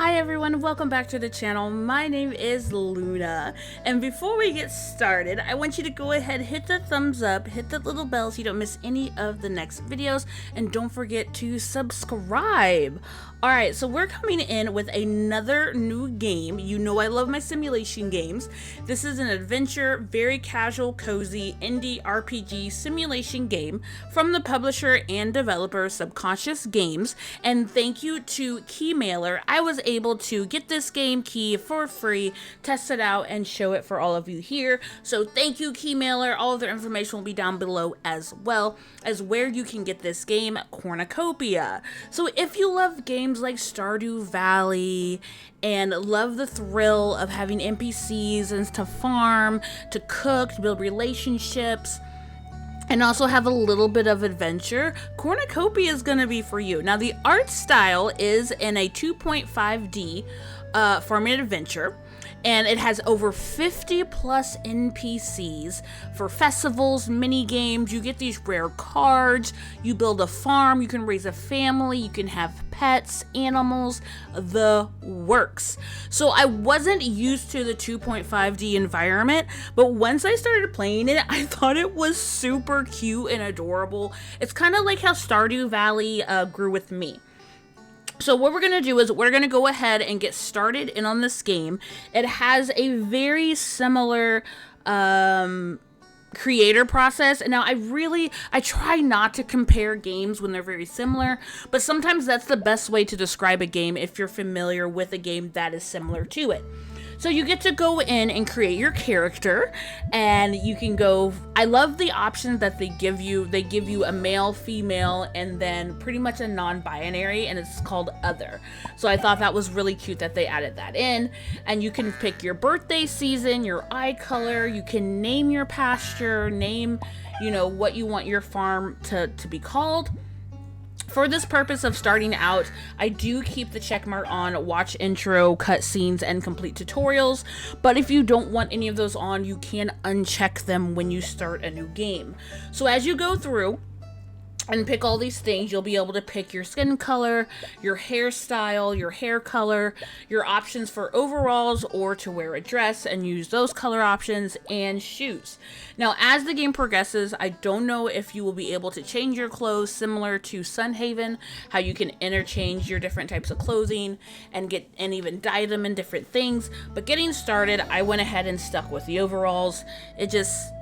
Hi everyone, welcome back to the channel. My name is Luna, and before we get started, I want you to go ahead, hit the thumbs up, hit the little bell so you don't miss any of the next videos, and don't forget to subscribe. Alright, so we're coming in with another new game. You know I love my simulation games. This is an adventure, very casual, cozy, indie RPG simulation game from the publisher and developer Subconscious Games, and thank you to Keymailer. I was able to get this game key for free, test it out, and show it for all of you here. So thank you, Keymailer. All of their information will be down below, as well as where you can get this game, Cornucopia. So if you love games like Stardew Valley and love the thrill of having NPCs and to farm, to cook, to build relationships, and also have a little bit of adventure, Cornucopia is going to be for you. Now, the art style is in a 2.5D farming adventure, and it has over 50 plus NPCs for festivals, mini games. You get these rare cards, you build a farm, you can raise a family, you can have pets, animals, the works. So I wasn't used to the 2.5D environment, but once I started playing it, I thought it was super cute and adorable. It's kind of like how Stardew Valley grew with me. So what we're going to do is we're going to go ahead and get started in on this game. It has a very similar creator process. And now I try not to compare games when they're very similar, but sometimes that's the best way to describe a game if you're familiar with a game that is similar to it. So you get to go in and create your character, and you can go, I love the options that they give you. They give you a male, female, and then pretty much a non-binary, and it's called other. So I thought that was really cute that they added that in. And you can pick your birthday season, your eye color, you can name your pasture, name, what you want your farm to be called. For this purpose of starting out, I do keep the checkmark on watch intro, cutscenes, and complete tutorials, but if you don't want any of those on, you can uncheck them when you start a new game. So as you go through and pick all these things, you'll be able to pick your skin color, your hairstyle, your hair color, your options for overalls or to wear a dress and use those color options, and shoes. Now, as the game progresses, I don't know if you will be able to change your clothes similar to Sunhaven, how you can interchange your different types of clothing and even dye them in different things. But getting started, I went ahead and stuck with the overalls. It just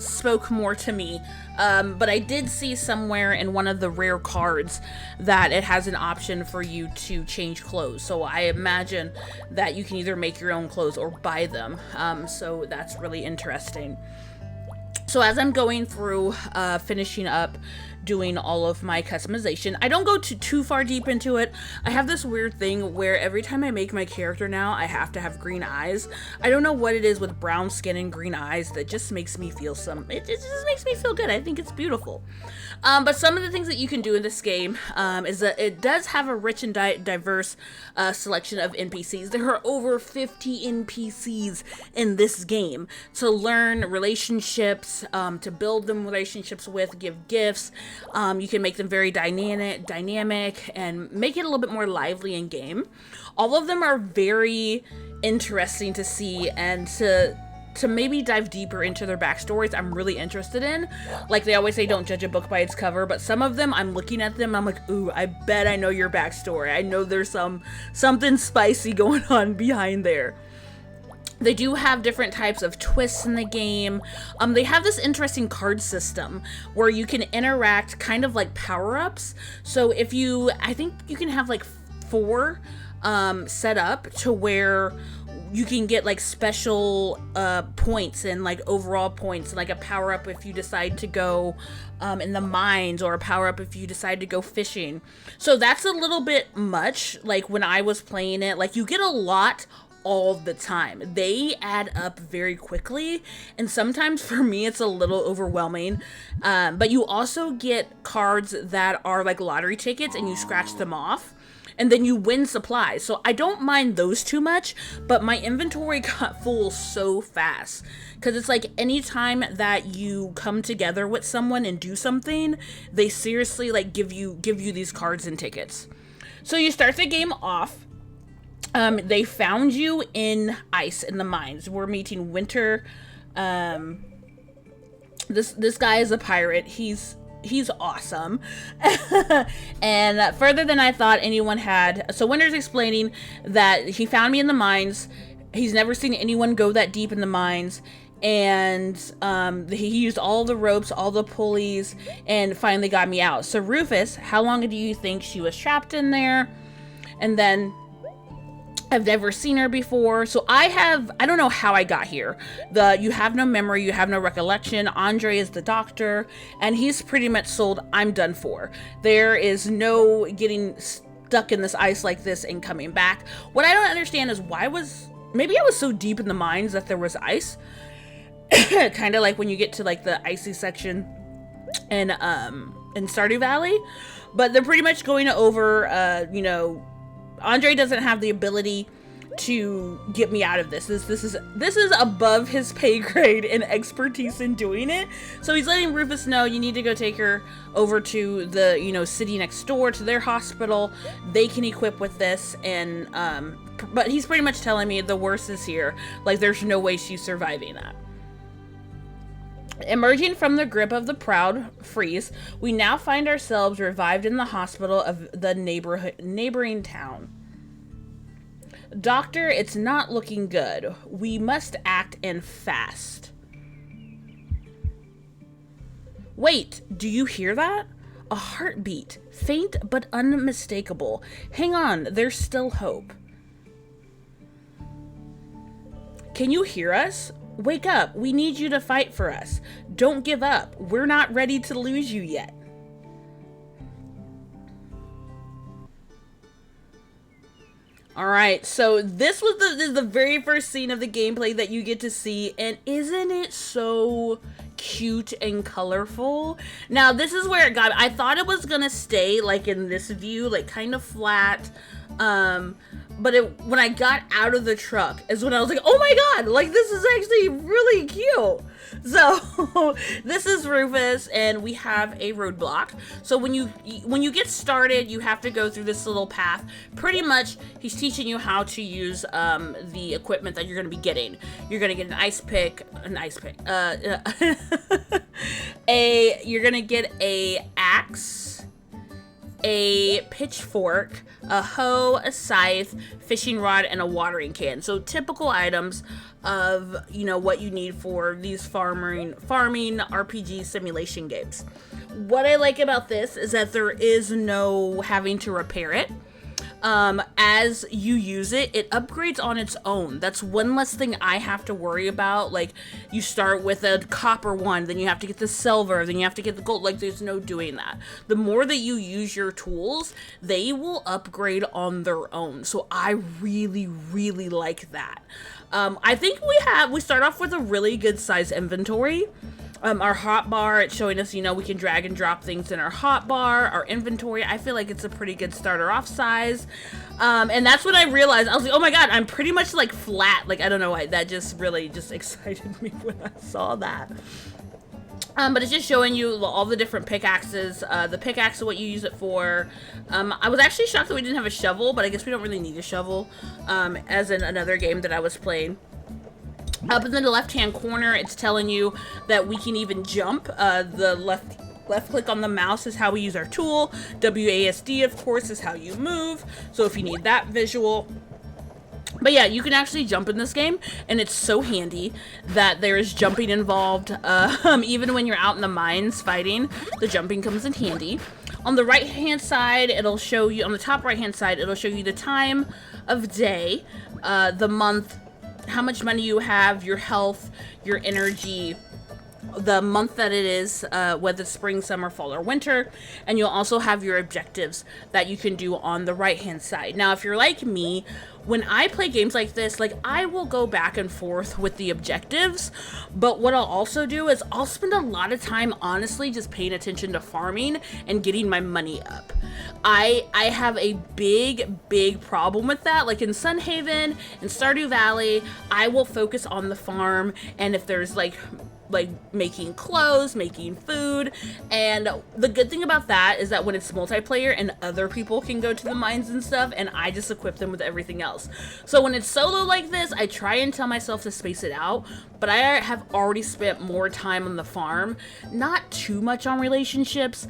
spoke more to me. But I did see somewhere in one of the rare cards that it has an option for you to change clothes. So I imagine that you can either make your own clothes or buy them. So that's really interesting. So as I'm going through, finishing up doing all of my customization, I don't go too far deep into it. I have this weird thing where every time I make my character now, I have to have green eyes. I don't know what it is with brown skin and green eyes that just makes me feel it just makes me feel good. I think it's beautiful. But some of the things that you can do in this game is that it does have a rich and diverse selection of NPCs. There are over 50 NPCs in this game to learn relationships, to build them relationships with, give gifts. You can make them very dynamic and make it a little bit more lively in game. All of them are very interesting to see and to maybe dive deeper into their backstories. I'm really interested in. Like they always say, don't judge a book by its cover, but some of them, I'm looking at them, I'm like, ooh, I bet I know your backstory. I know there's something spicy going on behind there. They do have different types of twists in the game. They have this interesting card system where you can interact kind of like power-ups. So I think you can have like 4 set up to where you can get like special points and like overall points, and like a power-up if you decide to go in the mines, or a power-up if you decide to go fishing. So that's a little bit much. Like when I was playing it, like you get a lot all the time. They add up very quickly, and sometimes for me it's a little overwhelming. But you also get cards that are like lottery tickets, and you scratch them off and then you win supplies. So I don't mind those too much, but my inventory got full so fast, because it's like anytime that you come together with someone and do something, they seriously like give you these cards and tickets. So you start the game off They found you in ice in the mines. We're meeting Winter. This guy is a pirate. He's awesome. And further than I thought anyone had. So Winter's explaining that he found me in the mines. He's never seen anyone go that deep in the mines. And he used all the ropes, all the pulleys, and finally got me out. So Rufus, how long do you think she was trapped in there? And then, I've never seen her before. So I don't know how I got here. You have no memory, you have no recollection. Andre is the doctor, and he's pretty much sold, I'm done for. There is no getting stuck in this ice like this and coming back. What I don't understand is maybe I was so deep in the mines that there was ice. Kind of like when you get to like the icy section in Stardew Valley. But they're pretty much going over, Andre doesn't have the ability to get me out of this. This is above his pay grade and expertise in doing it. So he's letting Rufus know, you need to go take her over to the, city next door to their hospital. They can equip with this, and but he's pretty much telling me the worst is here. Like, there's no way she's surviving that. Emerging from the grip of the proud freeze, we now find ourselves revived in the hospital of the neighboring town. Doctor, it's not looking good. We must act and fast. Wait, do you hear that? A heartbeat, faint but unmistakable. Hang on, there's still hope. Can you hear us? Wake up, we need you to fight for us. Don't give up. We're not ready to lose you yet. Alright, so this was the very first scene of the gameplay that you get to see, and isn't it so cute and colorful? Now, this is where it got me. I thought it was gonna stay like in this view, like kind of flat, but when I got out of the truck is when I was like, oh my god, like this is actually really cute. So this is Rufus, and we have a roadblock. So when you get started, you have to go through this little path. Pretty much, he's teaching you how to use the equipment that you're going to be getting. You're going to get an ice pick, you're going to get a axe, a pitchfork, a hoe, a scythe, fishing rod, and a watering can. So typical items of, what you need for these farming RPG simulation games. What I like about this is that there is no having to repair it. As you use it, it upgrades on its own. That's one less thing I have to worry about. Like, you start with a copper one, then you have to get the silver, then you have to get the gold. Like, there's no doing that. The more that you use your tools, they will upgrade on their own. So I really, really like that. I think we start off with a really good size inventory. Our hotbar, it's showing us, we can drag and drop things in our hotbar. Our inventory, I feel like it's a pretty good starter off size. And that's when I realized, I was like, oh my god, I'm pretty much like flat. Like, I don't know why, that just really excited me when I saw that. But it's just showing you all the different pickaxes. The pickaxe is what you use it for. I was actually shocked that we didn't have a shovel, but I guess we don't really need a shovel, as in another game that I was playing. Up in the left-hand corner, it's telling you that we can even jump. The left click on the mouse is how we use our tool. WASD, of course, is how you move. So if you need that visual. But yeah, you can actually jump in this game, and it's so handy that there is jumping involved. Even when you're out in the mines fighting, the jumping comes in handy. On the right-hand side, it'll show you, on the top right-hand side, it'll show you the time of day, the month, how much money you have, your health, your energy, the month that it is, whether spring, summer, fall, or winter, and you'll also have your objectives that you can do on the right-hand side. Now, if you're like me, when I play games like this, like, I will go back and forth with the objectives, but what I'll also do is I'll spend a lot of time, honestly, just paying attention to farming and getting my money up. I have a big problem with that. Like in Sunhaven and Stardew Valley, I will focus on the farm, and if there's like like making clothes, making food. And the good thing about that is that when it's multiplayer and other people can go to the mines and stuff, and I just equip them with everything else. So when it's solo like this, I try and tell myself to space it out, but I have already spent more time on the farm, not too much on relationships.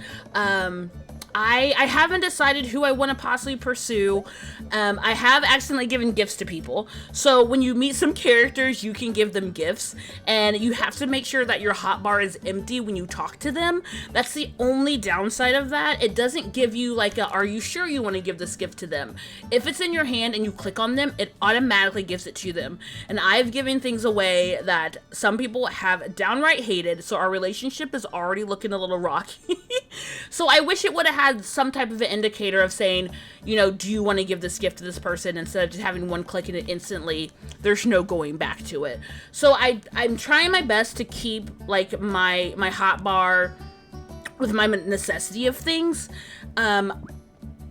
I haven't decided who I want to possibly pursue. I have accidentally given gifts to people. So when you meet some characters, you can give them gifts. And you have to make sure that your hotbar is empty when you talk to them. That's the only downside of that. It doesn't give you like a, are you sure you want to give this gift to them? If it's in your hand and you click on them, it automatically gives it to them. And I've given things away that some people have downright hated. So our relationship is already looking a little rocky. So I wish it would have had some type of an indicator of saying, you know, do you want to give this gift to this person, instead of just having one click and it instantly, there's no going back to it. So I'm trying my best to keep like my hotbar with my necessity of things.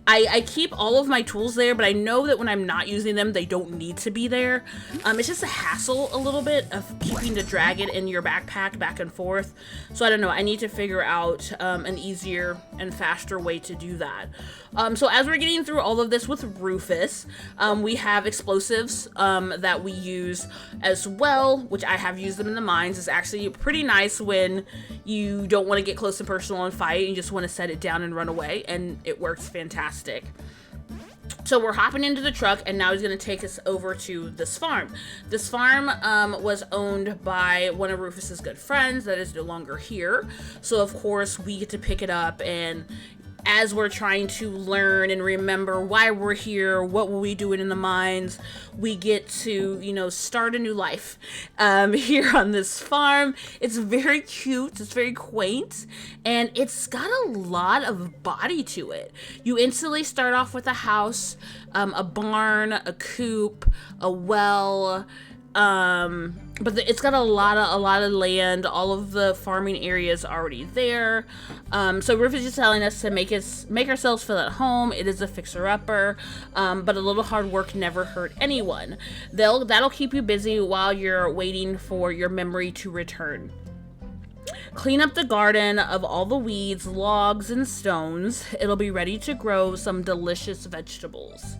I keep all of my tools there, but I know that when I'm not using them, they don't need to be there. It's just a hassle a little bit of keeping the dragon in your backpack back and forth. So I don't know, I need to figure out an easier and faster way to do that. So as we're getting through all of this with Rufus, we have explosives that we use as well, which I have used them in the mines. It's actually pretty nice when you don't want to get close and personal and fight, and you just want to set it down and run away, and it works fantastic. So we're hopping into the truck, and now he's going to take us over to this farm. This farm was owned by one of Rufus's good friends that is no longer here. So of course we get to pick it up, and as we're trying to learn and remember why we're here, what were we doing in the mines, we get to, you know, start a new life here on this farm. It's very cute, it's very quaint, and it's got a lot of body to it. You instantly start off with a house, a barn, a coop, a well, but it's got a lot of land. All of the farming areas already there. So Rufus is just telling us to make ourselves feel at home. It is a fixer-upper, but a little hard work never hurt anyone. That'll keep you busy while you're waiting for your memory to return. Clean up the garden of all the weeds, logs, and stones. It'll be ready to grow some delicious vegetables.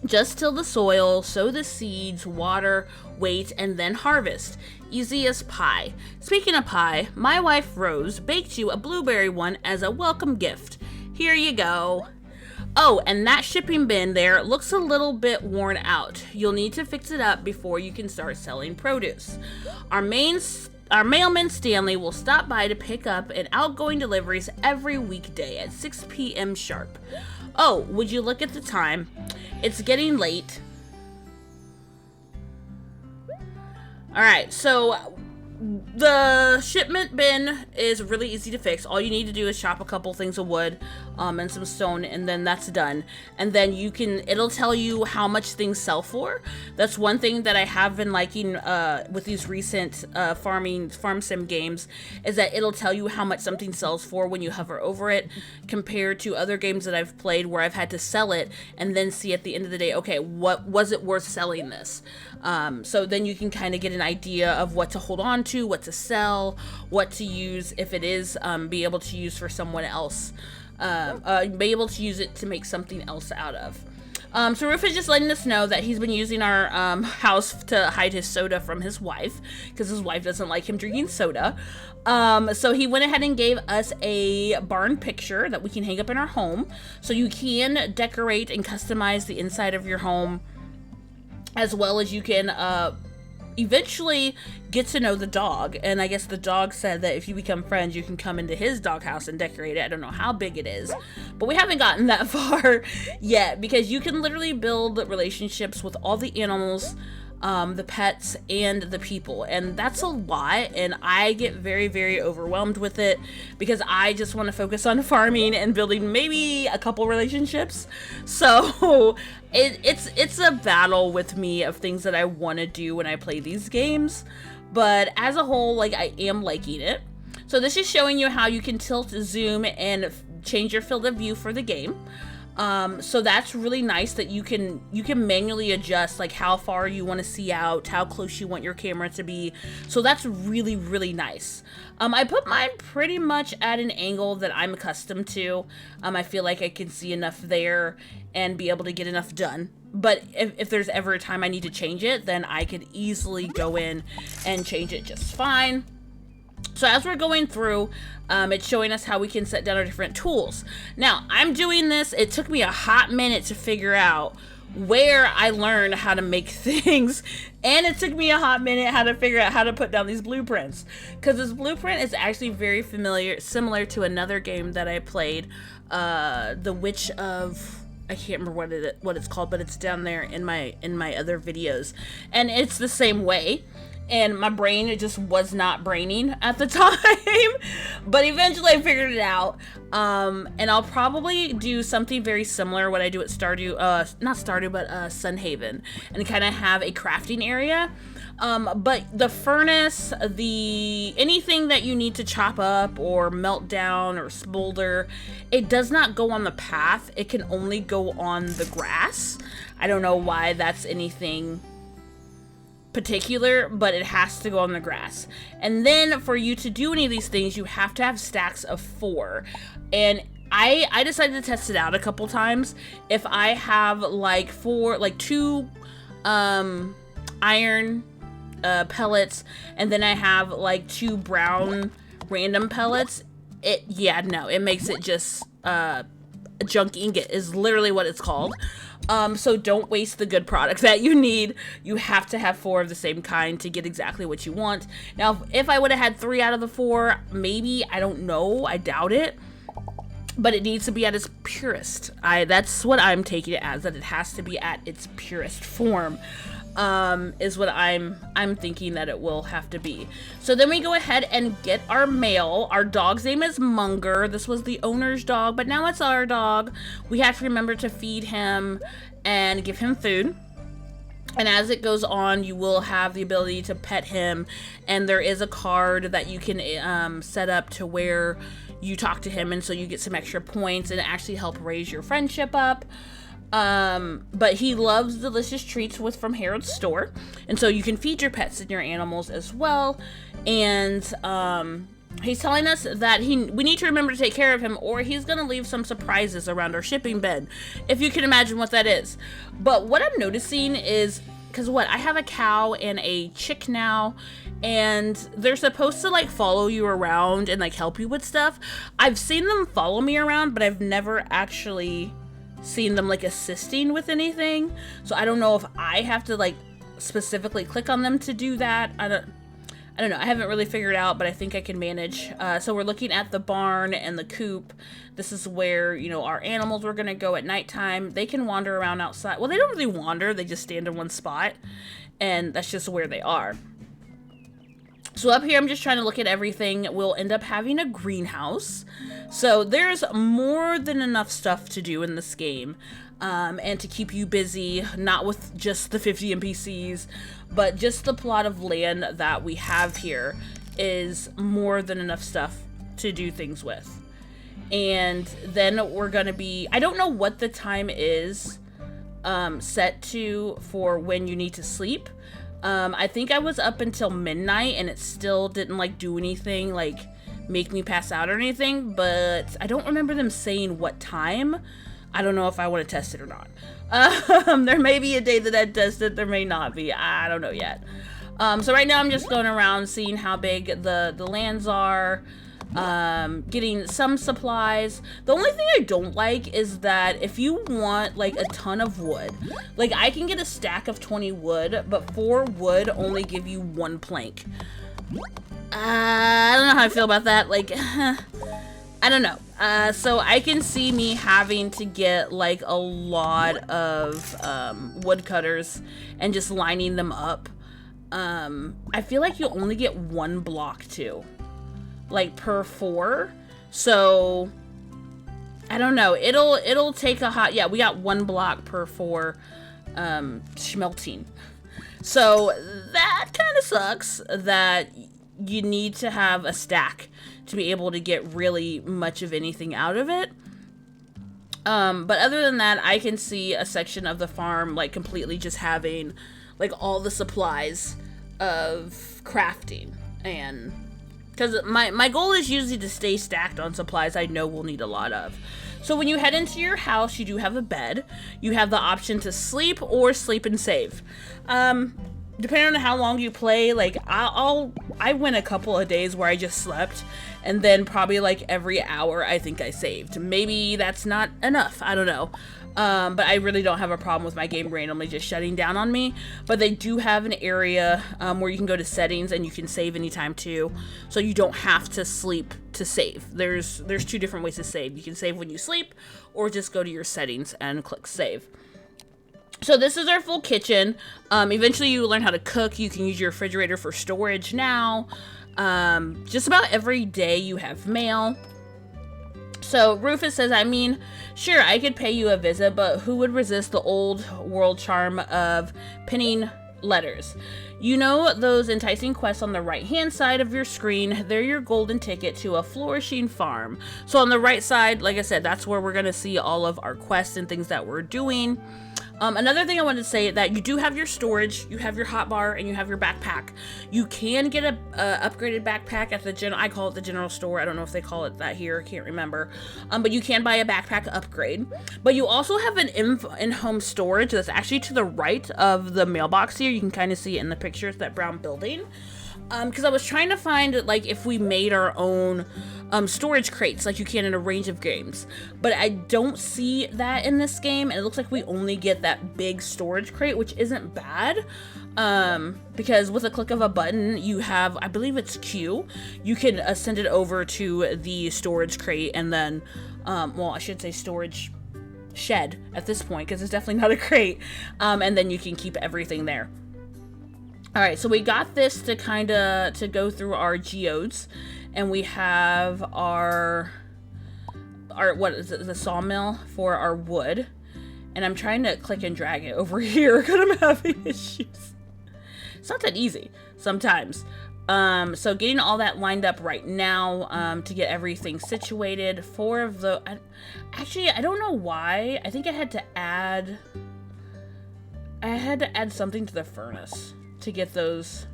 Just till the soil, sow the seeds, water, wait, and then harvest. Easy as pie. Speaking of pie, my wife Rose baked you a blueberry one as a welcome gift. Here you go. Oh, and that shipping bin there looks a little bit worn out. You'll need to fix it up before you can start selling produce. Our mailman Stanley will stop by to pick up and outgoing deliveries every weekday at 6 p.m. sharp. Oh, would you look at the time? It's getting late. Alright, so the shipment bin is really easy to fix. All you need to do is chop a couple things of wood and some stone, and then that's done. And then it'll tell you how much things sell for. That's one thing that I have been liking with these recent farm sim games, is that it'll tell you how much something sells for when you hover over it, compared to other games that I've played where I've had to sell it and then see at the end of the day, okay, what was it worth selling this? So then you can kind of get an idea of what to hold on to, what to sell, what to use if it is, be able to use for someone else, be able to use it to make something else out of. So Rufus is just letting us know that he's been using our house to hide his soda from his wife, because his wife doesn't like him drinking soda. So he went ahead and gave us a barn picture that we can hang up in our home. So you can decorate and customize the inside of your home, as well as you can eventually get to know the dog. And I guess the dog said that if you become friends, you can come into his doghouse and decorate it. I don't know how big it is, but we haven't gotten that far yet, because you can literally build relationships with all the animals, the pets, and the people, and that's a lot, and I get very, very overwhelmed with it, because I just want to focus on farming and building maybe a couple relationships. So it's a battle with me of things that I want to do when I play these games, but as a whole, like, I am liking it. So this is showing you how you can tilt, zoom, and change your field of view for the game. So that's really nice that you can manually adjust like how far you want to see out, how close you want your camera to be. So that's really, really nice. I put mine pretty much at an angle that I'm accustomed to. I feel like I can see enough there and be able to get enough done. But if there's ever a time I need to change it, then I could easily go in and change it just fine. So as we're going through, it's showing us how we can set down our different tools. Now, I'm doing this. It took me a hot minute to figure out where I learned how to make things, and it took me a hot minute how to figure out how to put down these blueprints, because this blueprint is actually very similar to another game that I played, The Witch of... I can't remember what it's called, but it's down there in my other videos, and it's the same way. And my brain, it just was not braining at the time, but eventually I figured it out. And I'll probably do something very similar what I do at Stardew, not Stardew, but Sunhaven, and kind of have a crafting area. But the furnace, anything that you need to chop up or melt down or smolder, it does not go on the path. It can only go on the grass. I don't know why that's anything particular, but it has to go on the grass. And then for you to do any of these things, you have to have stacks of 4. And I decided to test it out a couple times. If I have like 2 iron pellets, and then I have like 2 brown random pellets, it makes it just junk ingot is literally what it's called. So don't waste the good product that you need. You have to have 4 of the same kind to get exactly what you want. Now, if I would have had 3 out of the 4, maybe, I don't know, I doubt it, but it needs to be at its purest. That's what I'm taking it as, that it has to be at its purest form. Is what I'm thinking that it will have to be. So then we go ahead and get our mail. Our dog's name is Munger. This was the owner's dog, but now it's our dog. We have to remember to feed him and give him food. And as it goes on, you will have the ability to pet him, and there is a card that you can set up to where you talk to him, and so you get some extra points and actually help raise your friendship up. But he loves delicious treats from Harold's store, and so you can feed your pets and your animals as well. And he's telling us that we need to remember to take care of him, or he's gonna leave some surprises around our shipping bed, if you can imagine what that is. But what I'm noticing is, because I have a cow and a chick now, and they're supposed to like follow you around and like help you with stuff. I've seen them follow me around, but I've never actually seen them like assisting with anything. So I don't know if I have to like specifically click on them to do that. I don't know. I haven't really figured out, but I think I can manage. So we're looking at the barn and the coop. This is where, our animals were going to go at nighttime. They can wander around outside. Well, they don't really wander. They just stand in one spot, and that's just where they are. So up here, I'm just trying to look at everything. We'll end up having a greenhouse. So there's more than enough stuff to do in this game, and to keep you busy, not with just the 50 NPCs, but just the plot of land that we have here is more than enough stuff to do things with. And then we're going to be, I don't know what the time is set to for when you need to sleep. I think I was up until midnight, and it still didn't like do anything like make me pass out or anything, but I don't remember them saying what time. I don't know if I want to test it or not. There may be a day that I test it, there may not be. I don't know yet. So right now I'm just going around seeing how big the lands are, getting some supplies. The only thing I don't like is that if you want like a ton of wood, like I can get a stack of 20 wood, but 4 wood only give you 1 plank. I don't know how I feel about that. Like, I don't know. So I can see me having to get like a lot of woodcutters and just lining them up. I feel like you only get 1 block too, like per 4. So I don't know. It'll take a hot. Yeah, we got 1 block per 4 smelting. So that kind of sucks that you need to have a stack to be able to get really much of anything out of it. But other than that, I can see a section of the farm like completely just having like all the supplies of crafting, and because my goal is usually to stay stacked on supplies I know we'll need a lot of. So when you head into your house, you do have a bed. You have the option to sleep or sleep and save. Depending on how long you play, like I went a couple of days where I just slept, and then probably like every hour I think I saved. Maybe that's not enough, I don't know. But I really don't have a problem with my game randomly just shutting down on me. But they do have an area where you can go to settings and you can save anytime too. So you don't have to sleep to save. There's two different ways to save. You can save when you sleep, or just go to your settings and click save. So this is our full kitchen. Eventually you learn how to cook. You can use your refrigerator for storage now. Just about every day you have mail. So Rufus says, I mean, sure, I could pay you a visit, but who would resist the old world charm of pinning letters? You know those enticing quests on the right-hand side of your screen? They're your golden ticket to a flourishing farm. So on the right side, like I said, that's where we're going to see all of our quests and things that we're doing. Another thing I wanted to say, that you do have your storage, you have your hotbar, and you have your backpack. You can get a upgraded backpack at the I call it the general store. I don't know if they call it that here. I can't remember. But you can buy a backpack upgrade. But you also have an in-home storage that's actually to the right of the mailbox here. You can kind of see it in the pictures, that brown building. Because I was trying to find, like, if we made our own storage crates like you can in a range of games, but I don't see that in this game, and it looks like we only get that big storage crate, which isn't bad, because with a click of a button you have, I believe it's Q, you can send it over to the storage crate, and then well, I should say storage shed at this point, because it's definitely not a crate, and then you can keep everything there. Alright, so we got this to kind of to go through our geodes, and we have our what is it, the sawmill for our wood, and I'm trying to click and drag it over here because I'm having issues. It's not that easy sometimes. So getting all that lined up right now to get everything situated. Four of the actually, I don't know why. I think I had to add something to the furnace to get those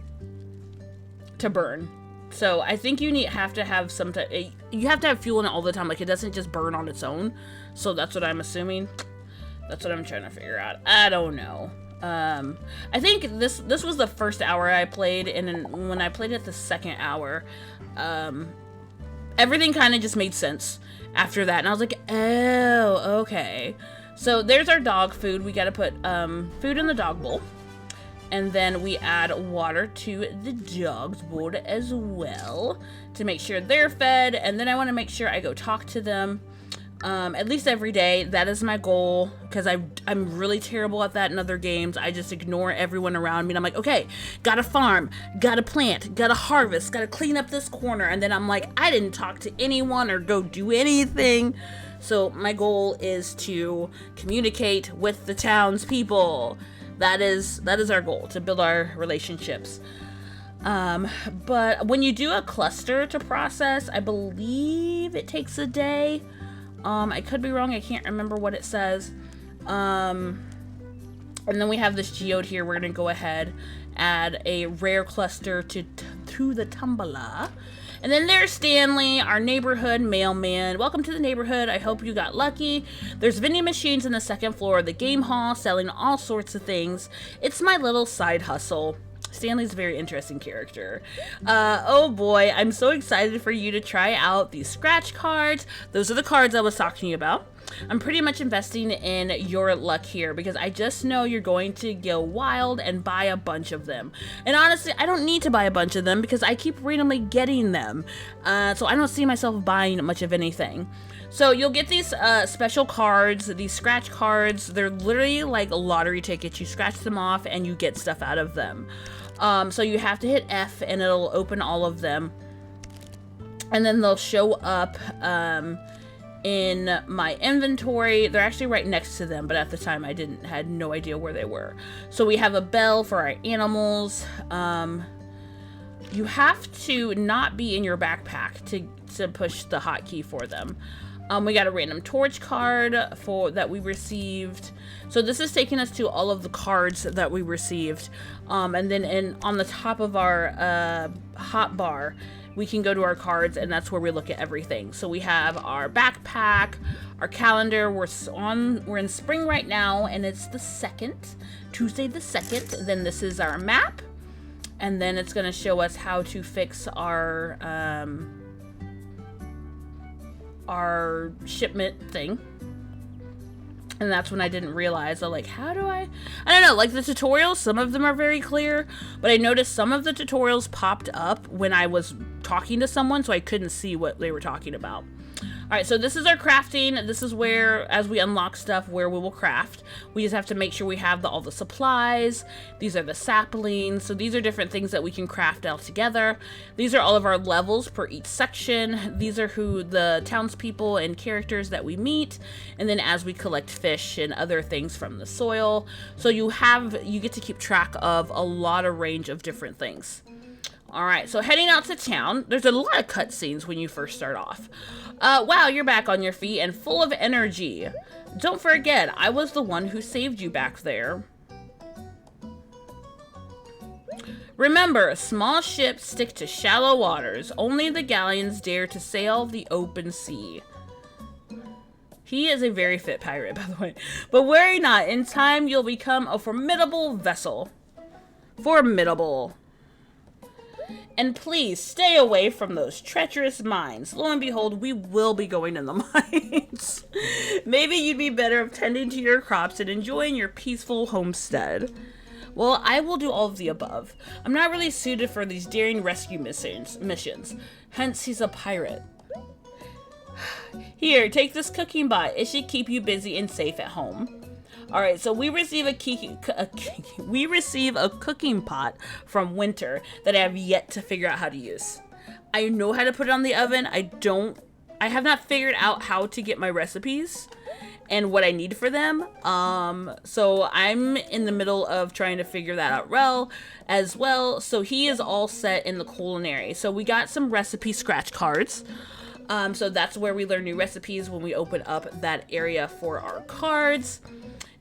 to burn. So I think you have to have some you have to have fuel in it all the time. Like, it doesn't just burn on its own. So that's what I'm assuming. That's what I'm trying to figure out. I don't know. I think this was the first hour I played, and then when I played it the second hour, everything kind of just made sense after that. And I was like, oh, okay. So there's our dog food. We got to put food in the dog bowl. And then we add water to the dog's bowl as well to make sure they're fed. And then I want to make sure I go talk to them at least every day. That is my goal, because I'm really terrible at that in other games. I just ignore everyone around me. And I'm like, okay, gotta farm, gotta plant, gotta harvest, gotta clean up this corner. And then I'm like, I didn't talk to anyone or go do anything. So my goal is to communicate with the townspeople. That is our goal, to build our relationships. But when you do a cluster to process, I believe it takes a day. I could be wrong. I can't remember what it says. And then we have this geode here. We're going to go ahead, add a rare cluster to the Tumbler. And then there's Stanley, our neighborhood mailman. Welcome to the neighborhood. I hope you got lucky. There's vending machines in the second floor of the game hall selling all sorts of things. It's my little side hustle. Stanley's a very interesting character. Oh boy, I'm so excited for you to try out these scratch cards. Those are the cards I was talking to you about. I'm pretty much investing in your luck here, because I just know you're going to go wild and buy a bunch of them. And honestly, I don't need to buy a bunch of them because I keep randomly getting them. So I don't see myself buying much of anything. So you'll get these special cards, these scratch cards. They're literally like lottery tickets. You scratch them off and you get stuff out of them. So you have to hit F and it'll open all of them. And then they'll show up in my inventory. They're actually right next to them, but at the time I had no idea where they were. So we have a bell for our animals. You have to not be in your backpack to push the hotkey for them. We got a random torch card that we received. So this is taking us to all of the cards that we received. And then on the top of our hot bar, we can go to our cards, and that's where we look at everything. So we have our backpack, our calendar. We're in spring right now, and it's the 2nd, Tuesday the 2nd. Then this is our map, and then it's going to show us how to fix our shipment thing. And that's when I didn't realize, I'm like, how do I don't know, like the tutorials, some of them are very clear, but I noticed some of the tutorials popped up when I was talking to someone, so I couldn't see what they were talking about. Alright, so this is our crafting. This is where, as we unlock stuff, where we will craft. We just have to make sure we have all the supplies. These are the saplings. So these are different things that we can craft all together. These are all of our levels per each section. These are who the townspeople and characters that we meet. And then as we collect fish and other things from the soil. So you get to keep track of a lot of range of different things. Alright, so heading out to town. There's a lot of cutscenes when you first start off. Wow, you're back on your feet and full of energy. Don't forget, I was the one who saved you back there. Remember, small ships stick to shallow waters. Only the galleons dare to sail the open sea. He is a very fit pirate, by the way. But worry not, in time you'll become a formidable vessel. Formidable. And please stay away from those treacherous mines. Lo and behold, we will be going in the mines. Maybe you'd be better off tending to your crops and enjoying your peaceful homestead. Well, I will do all of the above. I'm not really suited for these daring rescue missions. Hence, he's a pirate. Here, take this cooking bot. It should keep you busy and safe at home. Alright, so we receive a cooking pot from Winter that I have yet to figure out how to use. I know how to put it on the oven. I have not figured out how to get my recipes and what I need for them. So I'm in the middle of trying to figure that out as well. So he is all set in the culinary. So we got some recipe scratch cards. So that's where we learn new recipes when we open up that area for our cards.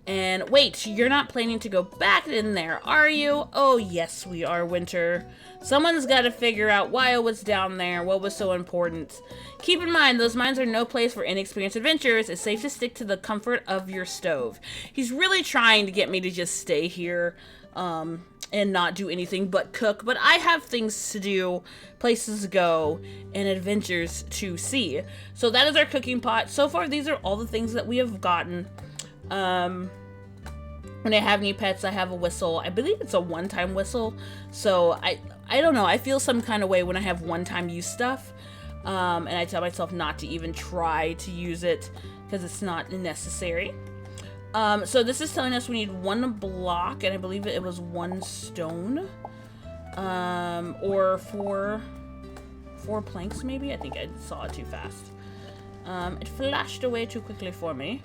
And wait, you're not planning to go back in there, are you? Oh, yes, we are, Winter. Someone's got to figure out why I was down there, what was so important. Keep in mind, those mines are no place for inexperienced adventurers. It's safe to stick to the comfort of your stove. He's really trying to get me to just stay here and not do anything but cook. But I have things to do, places to go, and adventures to see. So that is our cooking pot. So far, these are all the things that we have gotten. When I have any pets, I have a whistle. I believe it's a one-time whistle. So I don't know. I feel some kind of way when I have one-time use stuff. And I tell myself not to even try to use it because it's not necessary. So this is telling us we need 1 block, and I believe it was 1 stone. Or 4 planks maybe? I think I saw it too fast. It flashed away too quickly for me.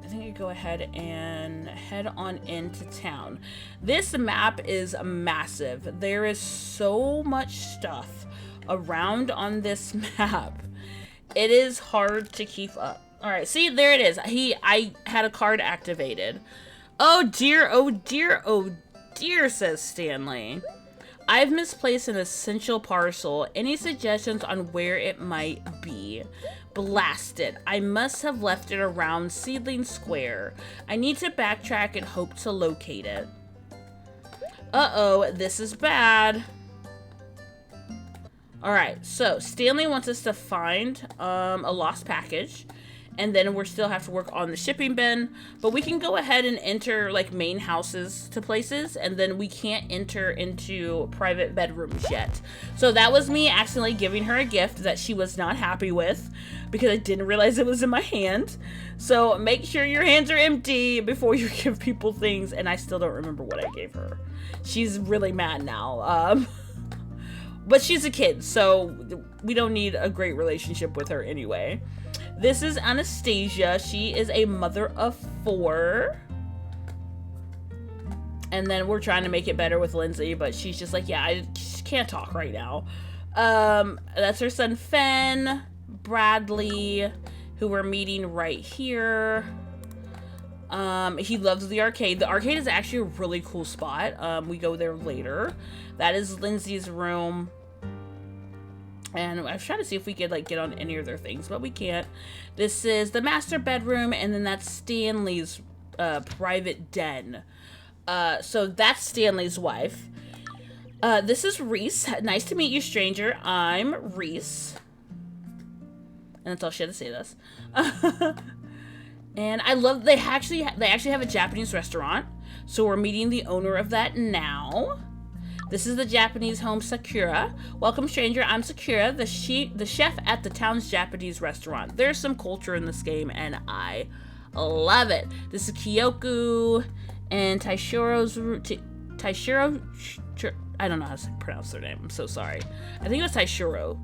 I think I go ahead and head on into town. This map is massive. There is so much stuff around on this map. It is hard to keep up. All right, see, there it is. I had a card activated. Oh dear, oh dear, oh dear, says Stanley. I've misplaced an essential parcel. Any suggestions on where it might be? Blast it. I must have left it around Seedling Square. I need to backtrack and hope to locate it. Uh-oh, this is bad. Alright, so Stanley wants us to find a lost package. And then we still have to work on the shipping bin. But we can go ahead and enter like main houses to places. And then we can't enter into private bedrooms yet. So that was me accidentally giving her a gift that she was not happy with. Because I didn't realize it was in my hand. So make sure your hands are empty before you give people things. And I still don't remember what I gave her. She's really mad now. But she's a kid. So we don't need a great relationship with her anyway. This is Anastasia. She is a mother of 4. And then we're trying to make it better with Lindsay, but she's just like, yeah, I just can't talk right now. That's her son, Fenn, Bradley, who we're meeting right here. He loves the arcade. The arcade is actually a really cool spot. We go there later. That is Lindsay's room. And I've tried to see if we could like get on any of their things, but we can't. This is the master bedroom, and then that's Stanley's private den. So that's Stanley's wife. This is Reese. Nice to meet you, stranger. I'm Reese. And that's all she had to say to us. And I love they actually have a Japanese restaurant. So we're meeting the owner of that now. This is the Japanese home, Sakura. Welcome, stranger. I'm Sakura, the chef at the town's Japanese restaurant. There's some culture in this game, and I love it. This is Kyoku and Taishiro. I don't know how to pronounce their name. I'm so sorry. I think it was Taishiro.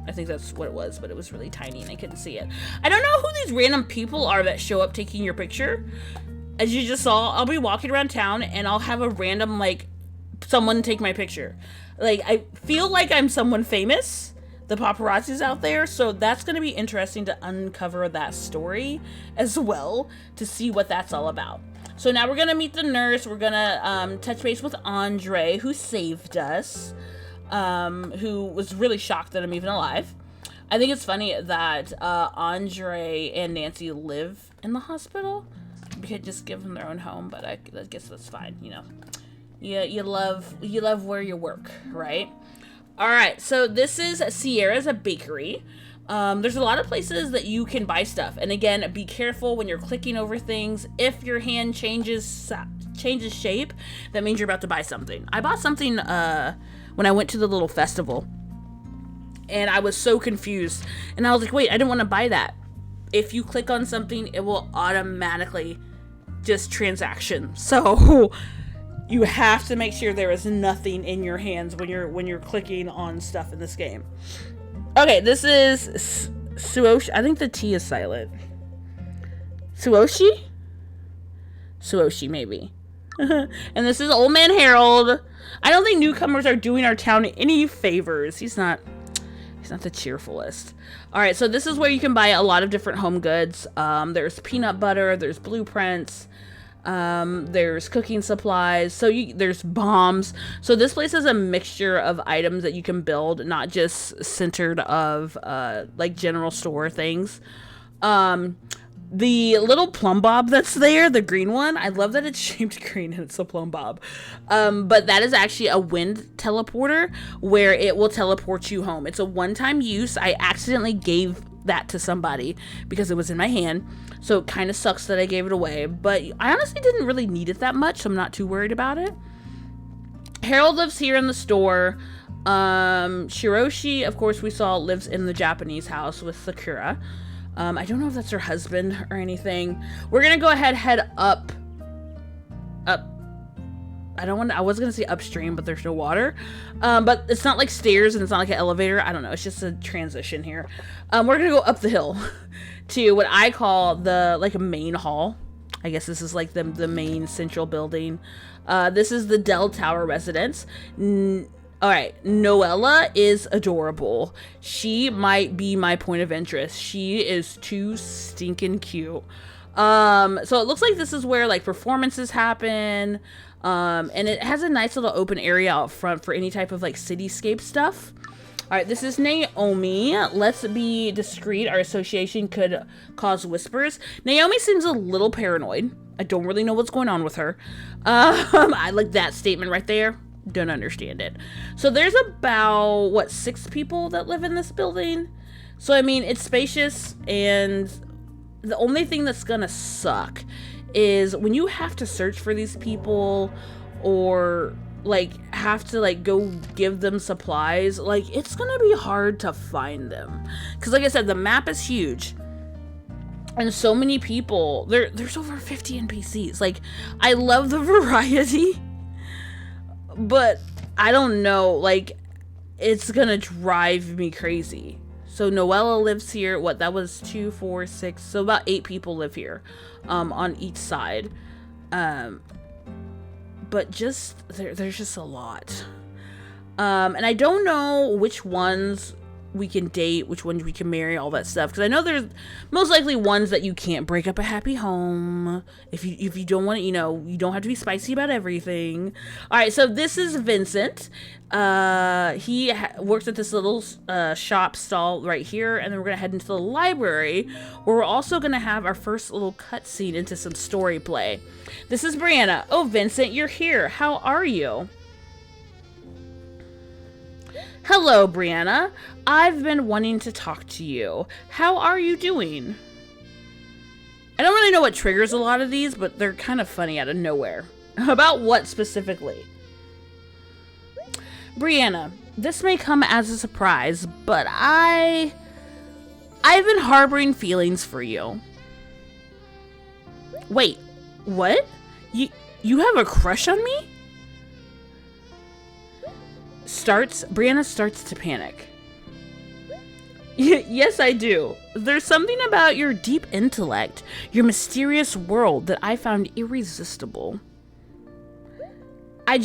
I think that's what it was, but it was really tiny and I couldn't see it. I don't know who these random people are that show up taking your picture. As you just saw, I'll be walking around town and I'll have a random, like, someone take my picture. Like, I feel like I'm someone famous. The paparazzi's out there, so that's going to be interesting to uncover that story as well, to see what that's all about. So now we're going to meet the nurse. We're going to touch base with Andre, who saved us. Who was really shocked that I'm even alive. I think it's funny that Andre and Nancy live in the hospital. We could just give them their own home, but I guess that's fine, you know. You love where you work, right? All right, so this is Sierra's a bakery. There's a lot of places that you can buy stuff, and again, be careful when you're clicking over things. If your hand changes shape, that means you're about to buy something. I bought something when I went to the little festival, and I was so confused, and I was like, wait, I didn't want to buy that. If you click on something, it will automatically just transaction. So you have to make sure there is nothing in your hands when you're clicking on stuff in this game. Okay, this is Suoshi. I think the T is silent. Suoshi, maybe. And this is Old Man Harold. I don't think newcomers are doing our town any favors. He's not the cheerfulest. All right, so this is where you can buy a lot of different home goods. There's peanut butter, there's blueprints, there's cooking supplies, there's bombs. So this place is a mixture of items that you can build, not just centered of like general store things. The little plumb bob that's there, the green one, I love that it's shaped green and it's a plumb bob. But that is actually a wind teleporter where it will teleport you home. It's a one-time use. I accidentally gave that to somebody because it was in my hand, so it kind of sucks that I gave it away, but I honestly didn't really need it that much, so I'm not too worried about it. Harold lives here in the store. Shiroshi, of course, we saw lives in the Japanese house with Sakura. I don't know if that's her husband or anything. We're gonna go ahead, head up. I was gonna say upstream, but there's no water. But it's not like stairs and it's not like an elevator. I don't know. It's just a transition here. We're gonna go up the hill to what I call a main hall. I guess this is like the main central building. This is the Dell Tower residence. All right, Noella is adorable. She might be my point of interest. She is too stinking cute. So it looks like this is where like performances happen. And it has a nice little open area out front for any type of like cityscape stuff. All right, this is Naomi. Let's be discreet. Our association could cause whispers. Naomi seems a little paranoid. I don't really know what's going on with her. I like that statement right there. Don't understand it. So there's about 6 people that live in this building. So I mean, it's spacious, and the only thing that's gonna suck is when you have to search for these people or like have to like go give them supplies. Like, it's gonna be hard to find them because like I said, the map is huge and so many people. There's over 50 NPCs. Like, I love the variety, but I don't know, like, it's gonna drive me crazy. So Noella lives here. That was 2, 4, 6. So about 8 people live here, on each side. But just there's just a lot. And I don't know which ones we can date, which ones we can marry, all that stuff. Because I know there's most likely ones that you can't break up a happy home. If you don't want to, you don't have to be spicy about everything. All right, so this is Vincent. He works at this little shop stall right here, and then we're gonna head into the library, where we're also gonna have our first little cutscene into some story play. This is Brianna. Oh, Vincent, you're here. How are you? Hello, Brianna. I've been wanting to talk to you. How are you doing? I don't really know what triggers a lot of these, but they're kind of funny out of nowhere. About what specifically? Brianna, this may come as a surprise, but I've been harboring feelings for you. Wait, what? You have a crush on me? Brianna starts to panic. Yes, I do. There's something about your deep intellect, your mysterious world that I found irresistible. I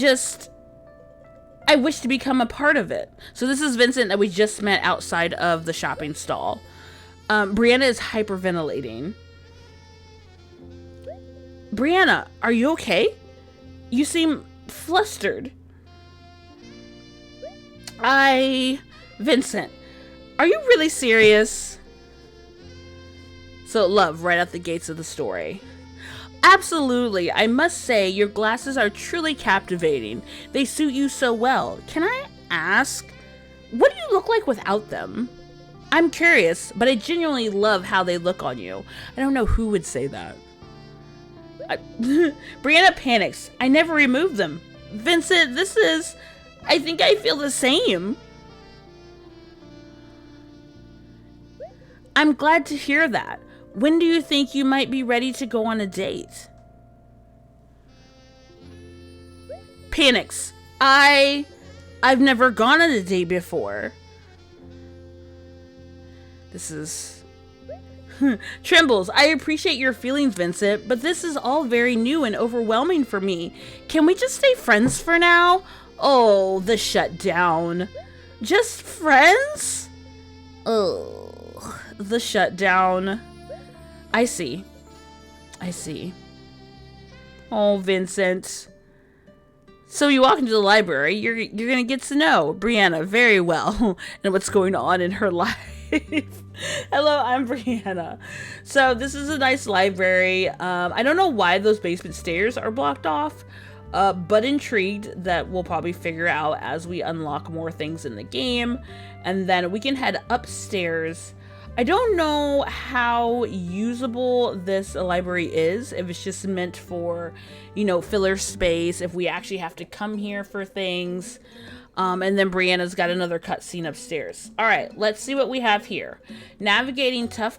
wish to become a part of it. So this is Vincent that we just met outside of the shopping stall. Brianna is hyperventilating. Brianna, are you okay? You seem flustered. Vincent, are you really serious? So, love, right out the gates of the story. Absolutely. I must say, your glasses are truly captivating. They suit you so well. Can I ask, what do you look like without them? I'm curious, but I genuinely love how they look on you. I don't know who would say that. Brianna panics. I never removed them. Vincent, I think I feel the same. I'm glad to hear that. When do you think you might be ready to go on a date? Panics. I've never gone on a date before. This is... Trembles. I appreciate your feelings, Vincent, but this is all very new and overwhelming for me. Can we just stay friends for now? Oh, the shutdown. Just friends? Oh, the shutdown. I see. Oh, Vincent. So you walk into the library, you're gonna get to know Brianna very well and what's going on in her life. Hello, I'm Brianna. So this is a nice library. I don't know why those basement stairs are blocked off. But intrigued that we'll probably figure out as we unlock more things in the game, and then we can head upstairs. I don't know how usable this library is, if it's just meant for, filler space, if we actually have to come here for things. And then Brianna's got another cutscene upstairs. All right, let's see what we have here. Navigating tough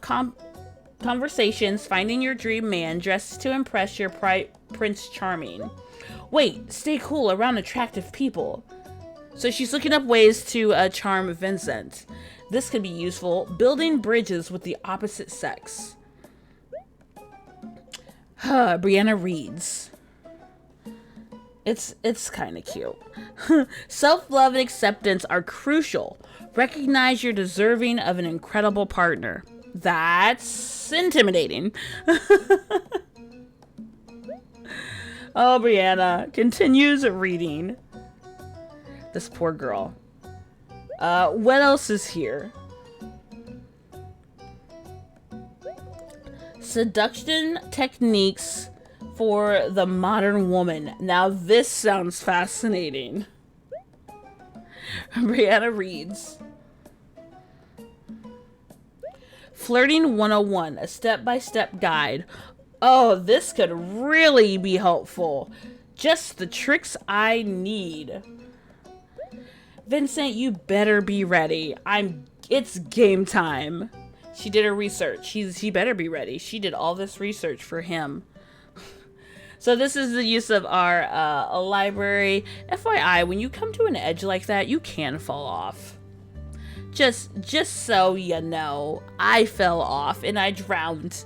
conversations, finding your dream man, dressed to impress your Prince Charming. Wait, stay cool around attractive people. So she's looking up ways to charm Vincent. This could be useful. Building bridges with the opposite sex. Brianna reads. It's kind of cute. Self-love and acceptance are crucial. Recognize you're deserving of an incredible partner. That's intimidating. Oh, Brianna continues reading. This poor girl. What else is here? Seduction techniques for the modern woman. Now this sounds fascinating. Brianna reads. Flirting 101, a step-by-step guide. Oh, this could really be helpful. Just the tricks I need. Vincent, you better be ready. It's game time. She did her research. He better be ready. She did all this research for him. So this is the use of our library. FYI, when you come to an edge like that, you can fall off. Just so you know, I fell off and I drowned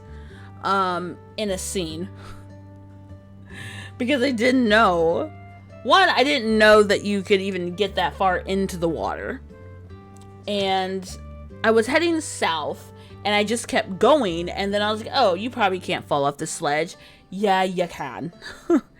in a scene. Because I didn't know. One, I didn't know that you could even get that far into the water. and I was heading south, and I just kept going, and then I was like, oh, you probably can't fall off the sledge. Yeah, you can.